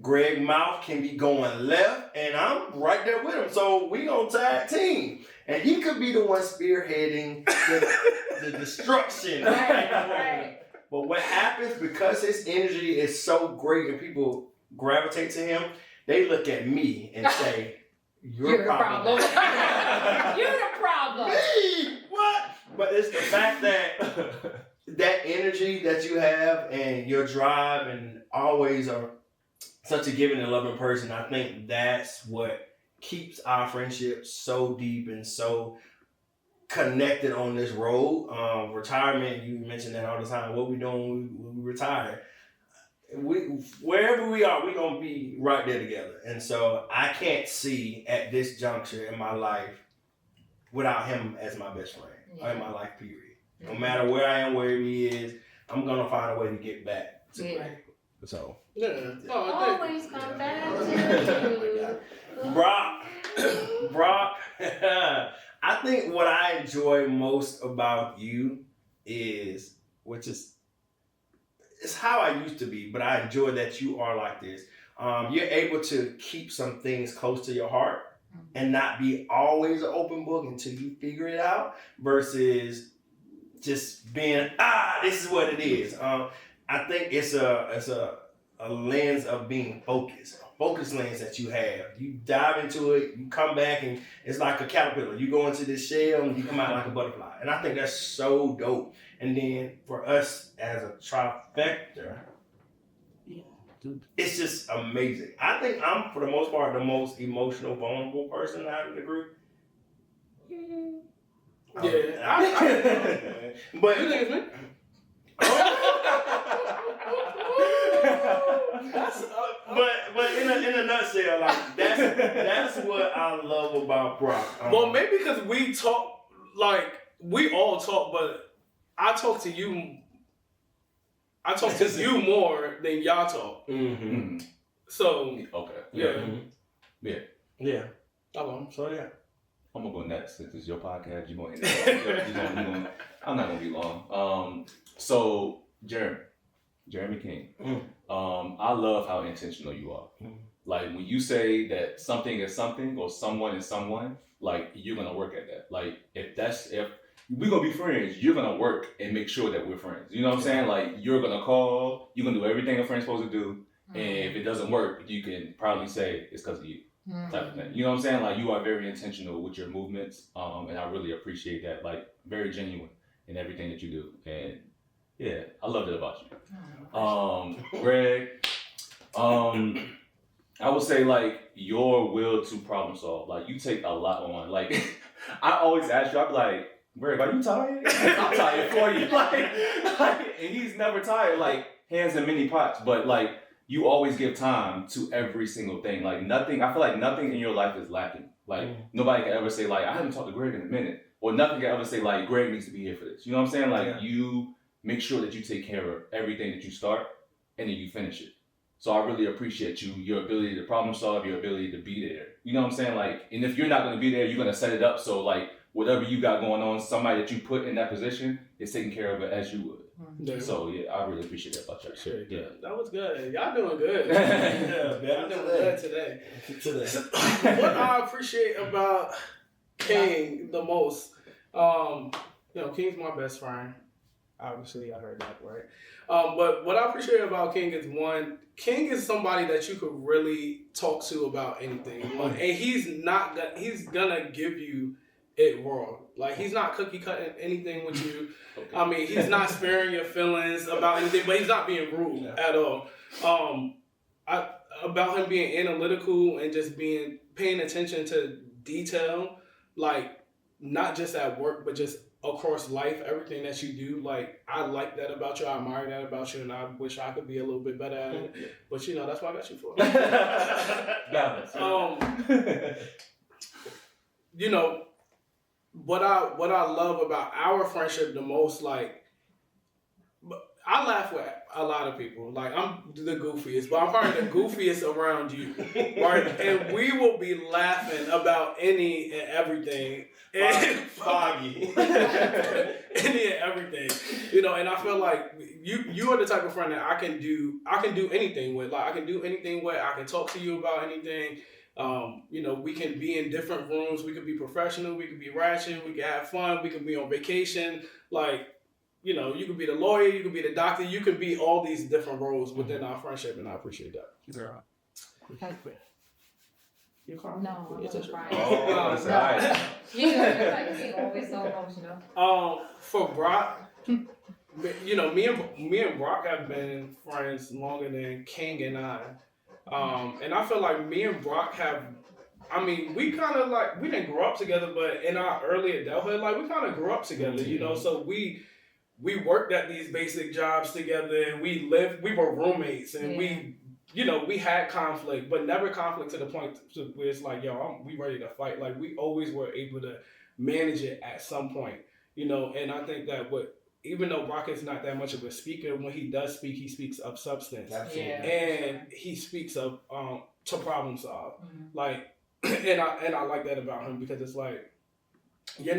Greg Mouth can be going left, and I'm right there with him. So we gonna tag team, and he could be the one spearheading the destruction. Right. But what happens because his energy is so great and people gravitate to him, they look at me and say, "You're the problem." You're the problem. Me? What? But it's the fact that energy that you have and your drive and always are such a giving and loving person. I think that's what keeps our friendship so deep and so connected on this road. Retirement, you mentioned that all the time. What we doing when we retire? Wherever we are, we're going to be right there together. And so I can't see at this juncture in my life without him as my best friend or in my life, period. No matter where I am, where he is, I'm going to find a way to get back to Greg. So. Yeah. Always come back to you. Brock, I think what I enjoy most about you is, it's how I used to be, but I enjoy that you are like this. You're able to keep some things close to your heart and not be always an open book until you figure it out versus just being, this is what it is. I think it's a lens of being focused, a focus lens that you have. You dive into it, you come back, and it's like a caterpillar. You go into this shell and you come out like a butterfly. And I think that's so dope. And then for us as a trifecta, it's just amazing. I think I'm, for the most part, the most emotional, vulnerable person out of the group. Yeah. But You think it's me? but in a nutshell, like that's what I love about Brock. Well, maybe because we talk, like we all talk, but I talk to you. I talk to you more than y'all talk. Mm-hmm. So Okay. yeah. Yeah. Yeah. Okay. So yeah. I'm gonna go next since it's your podcast. You going? I'm not gonna be long. So Jeremy King. I love how intentional you are. Like when you say that something is something or someone is someone, like you're gonna work at that. Like if we're gonna be friends, you're gonna work and make sure that we're friends. You know what I'm saying? Like you're gonna call, you're gonna do everything a friend's supposed to do, and if it doesn't work, you can probably say it's because of you. Type of thing. You know what I'm saying? Like you are very intentional with your movements, and I really appreciate that. Like very genuine in everything that you do, and yeah, I love it about you. Greg, I would say like your will to problem solve. Like you take a lot on. Like I always ask you, I'm like, Greg, are you tired? I'm tired for you. Like, and he's never tired. Like hands in many pots, but like. You always give time to every single thing. Like nothing, I feel like nothing in your life is lacking. Like nobody can ever say like, I haven't talked to Greg in a minute. Or nothing can ever say like, Greg needs to be here for this. You know what I'm saying? Like you make sure that you take care of everything that you start and then you finish it. So I really appreciate your ability to problem solve, your ability to be there. You know what I'm saying? Like, and if you're not going to be there, you're going to set it up so like whatever you got going on, somebody that you put in that position is taking care of it as you would. Yeah. So yeah, I really appreciate that about you. Sure. Yeah. That was good. Y'all doing good. Yeah, Y'all doing good today. Today. What I appreciate about King the most, King's my best friend. Obviously, I heard that, right? But what I appreciate about King is one, King is somebody that you could really talk to about anything. Like, and he's gonna give you it raw. Like, he's not cookie cutting anything with you. Okay. I mean, he's not sparing your feelings about anything, but he's not being rude at all. About him being analytical and just paying attention to detail, like not just at work, but just across life, everything that you do. Like, I like that about you. I admire that about you, and I wish I could be a little bit better at it. But that's what I got you for. Balance. What I love about our friendship the most, like, I laugh with a lot of people. Like, I'm the goofiest, but I'm probably the goofiest around you, right? And we will be laughing about any and everything. Foggy. Any and everything. And I feel like you are the type of friend that I can do anything with. Like, I can do anything with. I can talk to you about anything. We can be in different rooms. We can be professional. We can be ratchet. We can have fun. We can be on vacation. Like, you could be the lawyer. You could be the doctor. You could be all these different roles within our friendship, and I appreciate that. Girl. You crying? No, I'm not crying. Oh, that's nice. He's always so emotional. For Brock, me and Brock have been friends longer than King and I. And I feel like me and Brock we kind of like, we didn't grow up together, but in our early adulthood, like, we kind of grew up together, so we worked at these basic jobs together, and we were roommates, and we had conflict, but never conflict to the point where it's like, we ready to fight. Like, we always were able to manage it at some point, and I think that even though Brock is not that much of a speaker, when he does speak, he speaks of substance. Absolutely. And he speaks of to problem solve. Mm-hmm. Like, and I like that about him, because it's like, he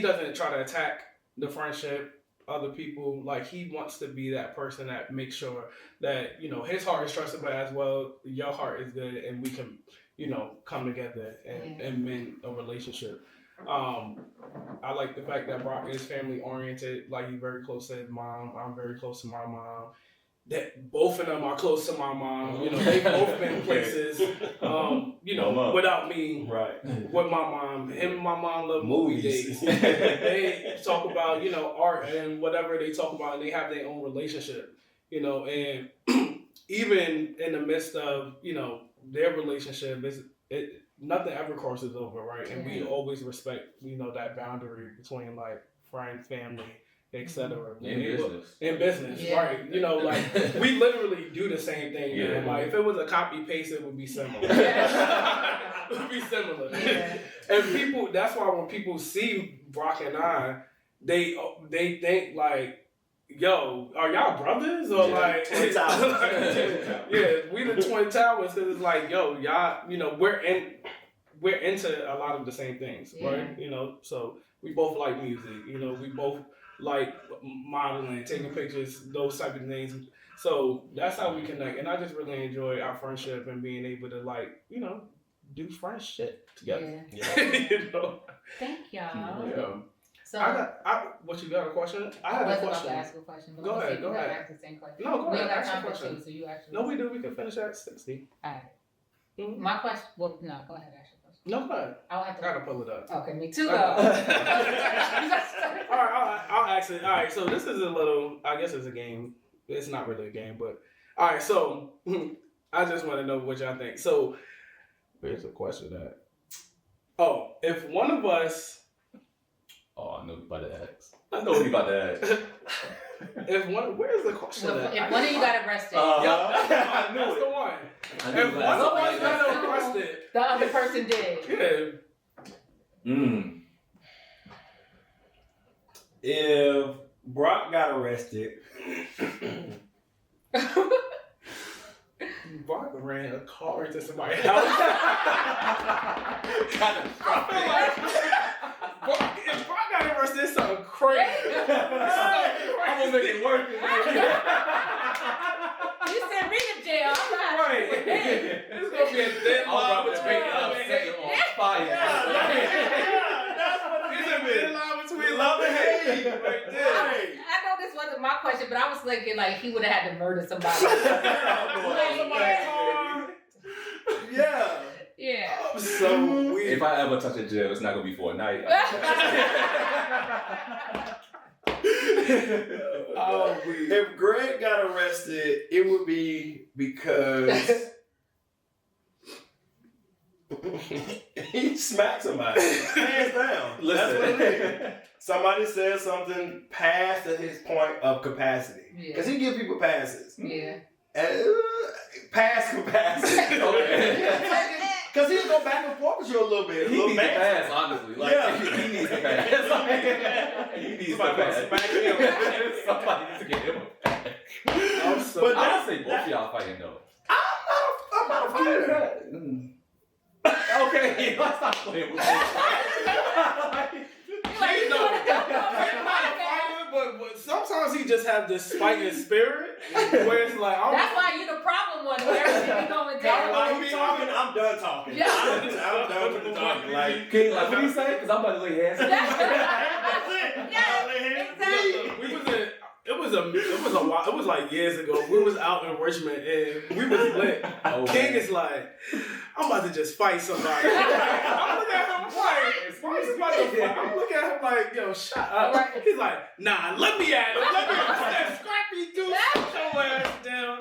doesn't try to attack the friendship, other people. Like, he wants to be that person that makes sure that, his heart is trusted, but as well, your heart is good, and we can, come together and mend a relationship. I like the fact that Brock is family oriented. Like, he's very close to his mom. I'm very close to my mom. That both of them are close to my mom. They've both been places, without me, right, with my mom. Him and my mom love movie dates. They talk about, art and whatever they talk about, and they have their own relationship, and even in the midst of, their relationship, nothing ever crosses over, right? And we always respect, that boundary between, like, friend, family, etc. In business, right? Like, we literally do the same thing. Yeah. Like, if it was a copy paste, it would be similar. It would be similar. Yeah. And that's why when people see Brock and I, they think like, yo, are y'all brothers? Or like, Twin Towers. we the Twin Towers, because it's like, yo, y'all, we're into a lot of the same things, right? So we both like music, we both like modeling, taking pictures, those type of things. So that's how we connect. And I just really enjoy our friendship and being able to, like, do friend shit together. Yeah. Thank y'all. Yeah. So what, you got a question? I had a question. About to ask a question. But go ahead. Ask the same question. No, go ahead. We got ask time a for question. two, so you actually. No, we do. We can finish at 60. All right. Mm-hmm. My question. Well, no, go ahead. Ask your question. No, go ahead. I'll have to. Gotta pull it up. Okay, me too, though. All right, I'll ask it. All right, so this is a little, I guess it's a game. It's not really a game, but all right, so I just want to know what y'all think. So here's a question that, if one of us, I know you about to ask. I know what you about to ask. Where's the question? If one of you got arrested. That's the one. If one of us got arrested, the other person did. Yeah. If Brock got arrested, Brock ran a car into somebody's house. I feel like if Brock got arrested, it's something crazy. I'm gonna make it work. You sent me to jail. I'm not. Right. It's gonna be a dead line between love and hate. On fire. That's what It's a dead line between love and hate. Right there. I know this wasn't my question, but I was thinking like he would have had to murder somebody. Yeah. Yeah. I'm so weird. If I ever touch a jail, it's not gonna be for a night. Oh, weird. If Greg got arrested, it would be because he smacked somebody. Hands down. That's what it is. Somebody said something past his point of capacity. Because he give people passes. Yeah. Past capacity. Because he'll go back and forth with you a little bit. He needs a pass, honestly. Like, Yeah. he needs a pass. He needs a pass. Somebody needs to get him a pass. But I would say both of y'all fighting though. I'm not a fighter. Okay, let's stop playing with me. But sometimes he just have this fighting spirit where it's like, That's why you the problem one. Where everything be going down. While he talking, I'm done talking. Yeah. I'm done with the talking. Like, King, like, what do you say? Because I'm about to lay hands on you. Yeah, exactly. we was in. It was a while. It was like years ago. We was out in Richmond and we was lit. Oh, King man. is like, I'm about to just fight somebody. I'm looking at him like, he's about to fight. I'm looking at him like, yo, shut up. Right. He's like, nah, let me at him. Let me at that scrappy dude. Sit your ass down.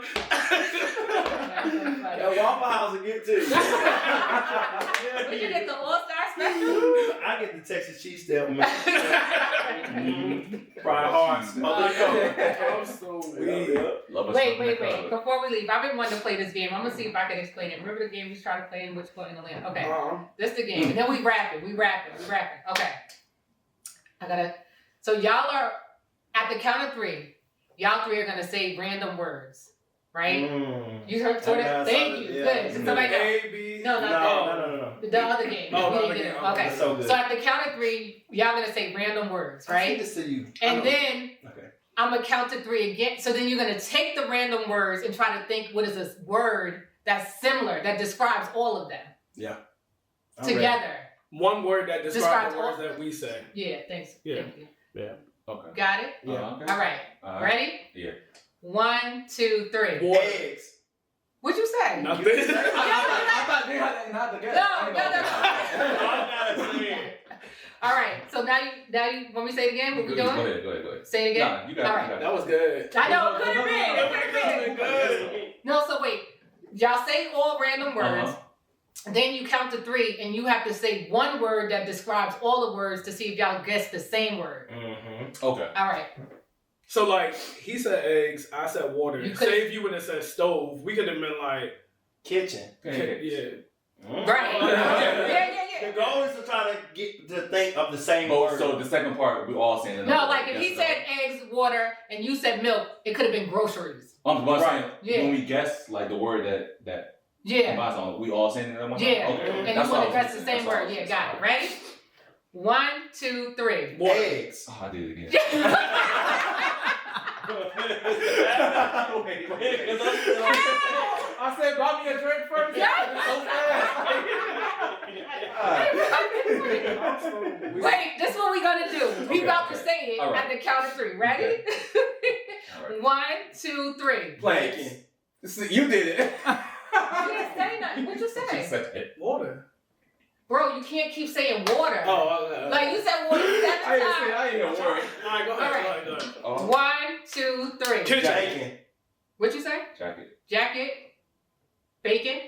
yeah, Waffle House will get to you. Would you get the All-Star special? I get the Texas cheese steak, man. Fried hearts. Oh, I'm so weak. Love us Wait. from the color. Before we leave, I've been wanting to play this game. I'm gonna see if I can explain it. Remember the game we started playing? Which point in the land? Okay, this the game, and then we wrap it. Okay, So y'all are at the count of three. Y'all three are gonna say random words, right? You heard sort of. Thank you. Yeah. Good. Did somebody go? A, B. No, not No. The other game. Oh, We the didn't other get game. it. Okay. Okay. That's so good. So at the count of three, y'all gonna say random words, I right? this to you. And then Okay. I'm gonna count to three again. So then you're gonna take the random words and try to think what is a word that's similar, that describes all of them Yeah. I'm together. One word that describes the Describes words all- that we say. Yeah, thanks. Yeah. Thank you. Okay. Got it? Yeah. Okay. All right. Ready? Yeah. 1, 2, 3. Water. Eggs. What'd you say? Nothing. I thought they had to guess. No. All right. So now you want me to say it again? What we Go doing? ahead. Say it again. Nah, you got All it. right. That was good. I know. It could have been. Good. No. So wait. Y'all say all random words. Then you count to 3, and you have to say one word that describes all the words to see if y'all guess the same word. Okay. All right. So like he said eggs, I said water. You could've- Say if you would have said stove, we could have been like, Kitchen. yeah. Right. Yeah. The goal is to try to get to think of the same Oh, word. so the second part, we all saying No, like if he said eggs, water, and you said milk, it could have been groceries. I'm saying, Yeah. when we guess like the word that Yeah. combines on, we all saying it at one time? Yeah. Okay. And That's you what want I to was guess the thinking. same That's all. word. Yeah, got it. Ready? 1, 2, 3. Eggs. Oh, I did it again. I said, buy me a drink first. Wait, this is what we gonna do. We Okay, about to okay. say it All right. at the count of 3. Ready? All right. 1, 2, 3. Blanking. See, you did it. You didn't say nothing. What'd you She say? said it. Water. Bro, you can't keep saying water. Oh, okay. Like you said water 7 I didn't say, times. I didn't hear a word. Alright, go ahead. Go ahead. Oh, 1, 2, 3. Kitchen. Bacon. What'd you say? jacket. Jacket. Bacon.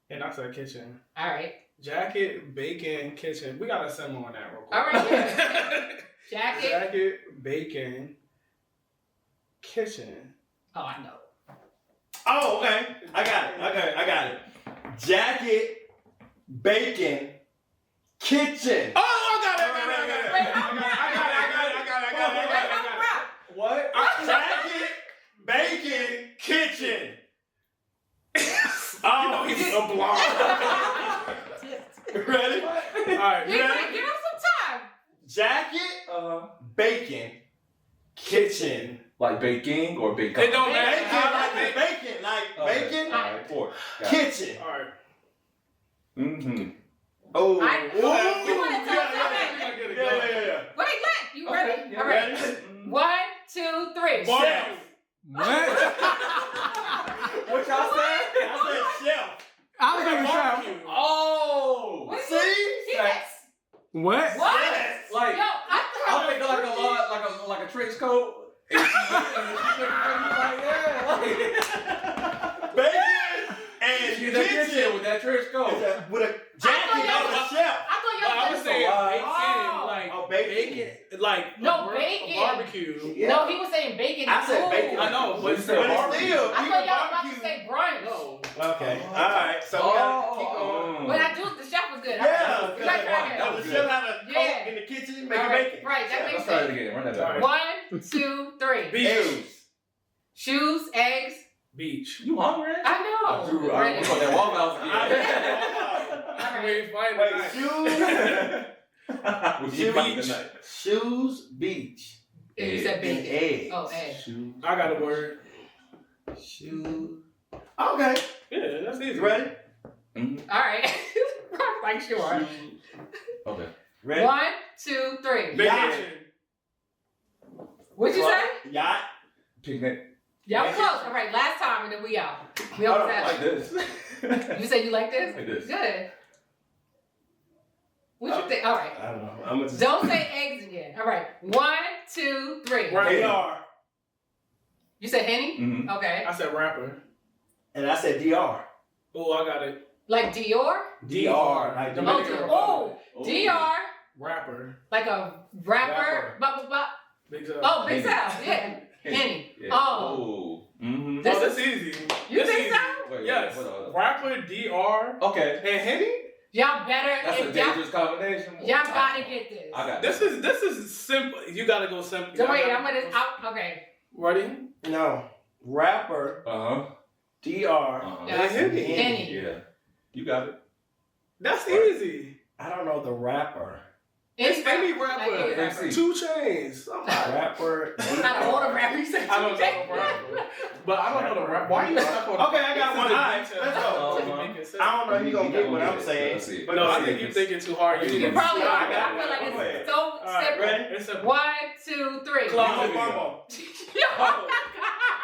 And I said kitchen. All right. Jacket, bacon, kitchen. We got to assemble on that real quick. All right, Jacket. Jacket, bacon, kitchen. Oh, I know. Oh, okay. I got it. Jacket, bacon, kitchen. Oh, I got it. What? Jacket, bacon, kitchen. right. Give him some time. Jacket, bacon, kitchen. Like baking or bacon? It don't matter. Bacon, like bacon, All right, pork. Got it. kitchen. All right. Mm-hmm. Oh, You want to tell something? yeah. Wait, let. You ready? Okay, yeah. All right. Ready? 1, 2, 3. Chef. What? What y'all said? I said chef. I was thinking chef. Oh! What? See? Yes. What? What? Yes. Like, Yo, I'm thinking like a trench coat. And Bacon and she's the kitchen kitchen with that trench coat. with a jacket of a chef. I thought y'all I was said saying Oh. bacon, Oh, bacon. like No, a bacon. barbecue. Yeah. No, he was saying bacon. I said Ooh. bacon. I know, but it's But still But it's barbecue. still, I you thought can y'all was about to barbecue. say brunch. No. Okay, alright, so we gotta keep going. But I do, the chef was good. Yeah, You like that that? was the chef had a coat Yeah. in the kitchen All making right, bacon. right, that Let's makes try it sense. again. Run that Sorry. back. 1, 2, 3. Beach. Eggs. Shoes, eggs. Beach. You hungry? I know. Dude, Ready? I'm going that Waffle House All right. Wait, find Wait, the shoes, What you eating Beach. tonight? shoes, beach, And you said and bacon. eggs. Oh, eggs. Shoes. I got a word. Shoes. Okay, Yeah, that's easy. you ready? Mm-hmm. All right. Like sure. Okay. Ready? 1, 2, 3. Vacation. What'd you say? Yacht. Picnic. Y'all was close. All right, last time and then we out. We Hold almost on, had Like this. You say you like this? Like this. Good. What you think? All right. I don't know. I'm gonna just. Don't say eggs again. All right. 1, 2, 3. Where we Henny. are. You said Henny? Mm-hmm. Okay. I said rapper. And I said DR. Oh, I got it. Like Dior? DR. Like Dominican Oh, Republic. DR. Rapper. Like a rapper. Rapper. Big Zell. Oh, Big Henny. South. Yeah. Henny. Yeah. Oh. Mm-hmm. This Oh, that's easy. You That's think easy. so? Wait, Yes. hold on. Rapper, DR, Okay. and Henny? Y'all better. That's a If y'all, dangerous combination. y'all gotta get this. I got This is simple. You gotta go simple. So wait, I'm gonna. Okay. Ready? No. Rapper, Uh-huh. DR, Uh-huh. Yeah. And Henny. Henny. Yeah. You got it. That's easy. I don't know the rapper. It's any Like rapper. any rapper. MC. 2 Chainz. Somebody. Rapper. Not a older rapper. You said I don't know two the rapper. But I don't know the rapper. Why you stuck on Okay, I got one. All right, let's go. I don't know if you're gonna get what I'm saying. Let's see. But No, I let's think see. you're thinking too hard. You need probably to- are. I But got I feel like Okay. it's so All right, simple. ready? It's simple. 1, 2, 3. Club. Club Bumbo.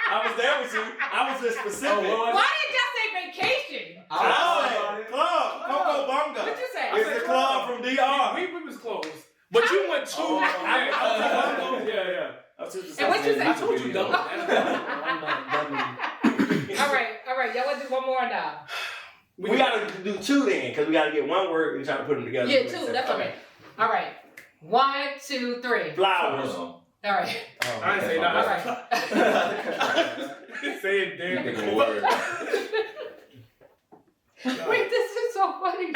I was there with you. I was just specific. Why did y'all say vacation? I said club. Coco Bongo. What'd you say? It's the club from DR. We was close. But you went too. Oh, yeah. And what you say? I told you double. All right. Y'all want to do one more now? We gotta do 2 then, because we gotta get one word and try to put them together. Yeah, 2. That's okay. All right. 1, 2, 3. Flowers. All right. I didn't say All that. right. Say it damn. Think of a word. Wait, this is so funny.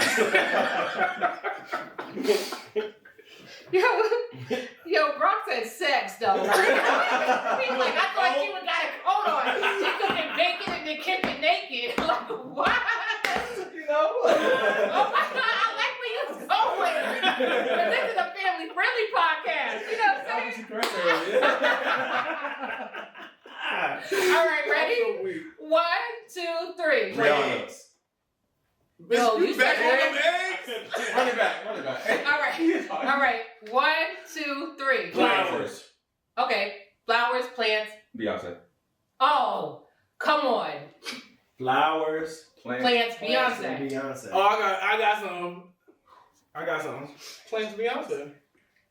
Yo, Brock said sex though. He's like, I thought she would got a coat on. She cooking bacon in the kitchen naked. Like, what? You know? Oh my God, I like where you was going. But this is a family friendly podcast. You know what I'm saying? All right, ready? 1, 2, 3. Plants. No, you said Run it back. All right. 1, 2, 3. Flowers. Okay. Flowers, plants. Beyonce. Oh, come on. Flowers. Plants, Plants Beyonce. and Beyonce. Oh, I got some. Plants Beyonce.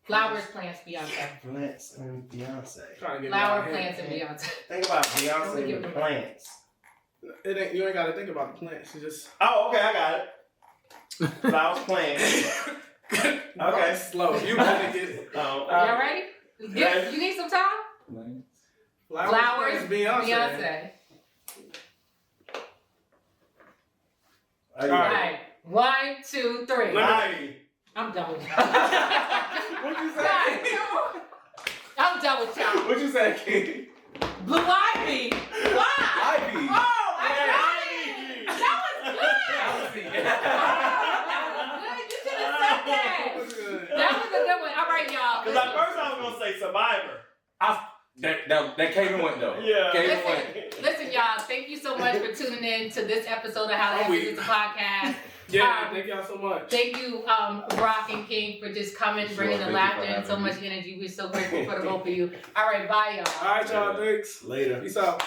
Flowers, plants, Beyonce. Plants and Beyonce. Trying to get Flower, my plants, head. and Beyonce. Think about Let me Beyonce give with them- plants. You ain't gotta think about the plants. You just Oh, okay, I got it. Flowers, plants. Okay. slow. You wanna get it. Oh, Y'all ready? Yeah, you need some time? Flowers, Flowers, plants, Beyonce. Beyonce. Are you All ready? right. 1, 2, 3. Ivy. I'm done with y'all. What'd you say? Guys, no. I'm done with y'all. What'd you say, King? Blue Ivy. Why? Ivy. Oh, I got it. That was good. Ivy. That was good. You should have said that. came and went though. Yeah. Came and went. Listen, y'all, thank you so much for tuning in to this episode of How to I'm Exit the Podcast. Yeah, thank y'all so much. Thank you, Brock and King, for just coming, bringing the Thank you laughter for and so having me. much energy. We're so grateful for the both of you. All right, bye, y'all. All right, y'all. Thanks. Later. Peace out.